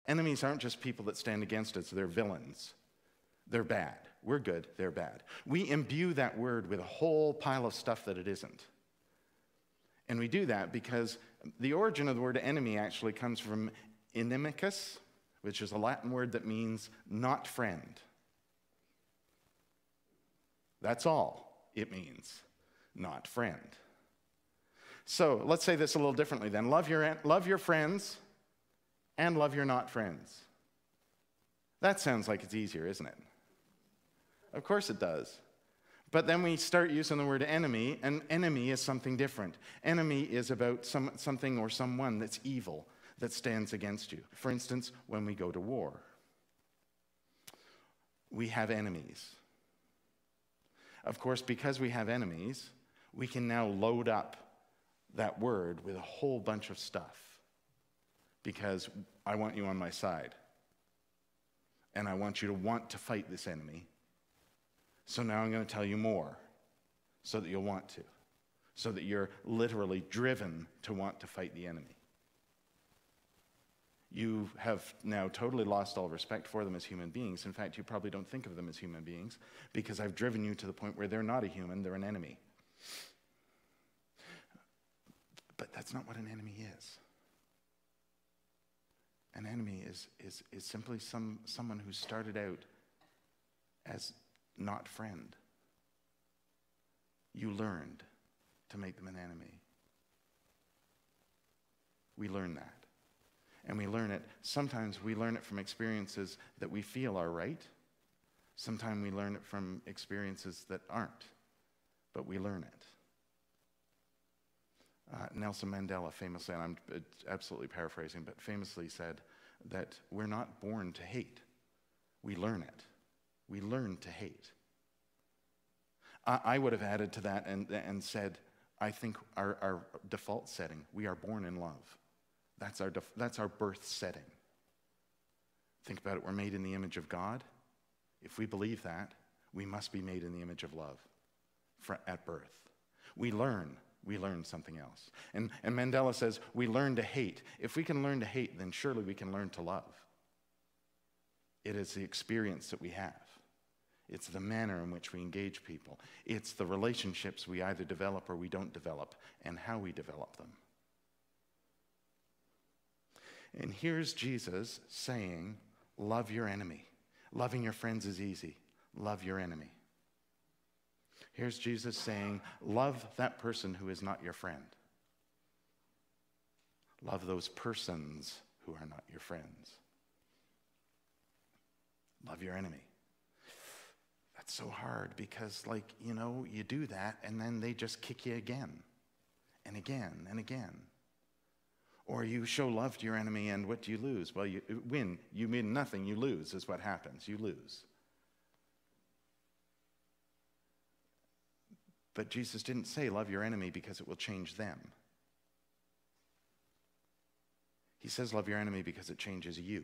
Enemies aren't just people that stand against us, they're villains. They're bad. We're good, they're bad. We imbue that word with a whole pile of stuff that it isn't. And we do that because the origin of the word enemy actually comes from inimicus, which is a Latin word that means not friend. That's all it means, not friend. So let's say this a little differently then. Love your friends and love your not friends. That sounds like it's easier, isn't it? Of course it does. But then we start using the word enemy, and enemy is something different. Enemy is about something or someone that's evil, that stands against you. For instance, when we go to war, we have enemies. Of course, because we have enemies, we can now load up that word with a whole bunch of stuff. Because I want you on my side. And I want you to want to fight this enemy. So now I'm going to tell you more so that you'll want to. So that you're literally driven to want to fight the enemy. You have now totally lost all respect for them as human beings. In fact, you probably don't think of them as human beings because I've driven you to the point where they're not a human, they're an enemy. But that's not what an enemy is. An enemy is simply someone who started out as not friend. You learned to make them an enemy. We learn that. And we learn it, sometimes we learn it from experiences that we feel are right. Sometimes we learn it from experiences that aren't, but we learn it. Nelson Mandela famously, and I'm absolutely paraphrasing, but famously said that we're not born to hate. We learn it. We learn to hate. I would have added to that and said, I think our default setting, we are born in love. That's our birth setting. Think about it, we're made in the image of God. If we believe that, we must be made in the image of love at birth. We learn something else. And Mandela says, we learn to hate. If we can learn to hate, then surely we can learn to love. It is the experience that we have. It's the manner in which we engage people. It's the relationships we either develop or we don't develop, and how we develop them. And here's Jesus saying, love your enemy. Loving your friends is easy. Love your enemy. Here's Jesus saying, love that person who is not your friend. Love those persons who are not your friends. Love your enemy. That's so hard because, you do that and then they just kick you again and again and again. Or you show love to your enemy and what do you lose? Well, you win. You mean nothing. You lose is what happens. You lose. But Jesus didn't say love your enemy because it will change them. He says love your enemy because it changes you.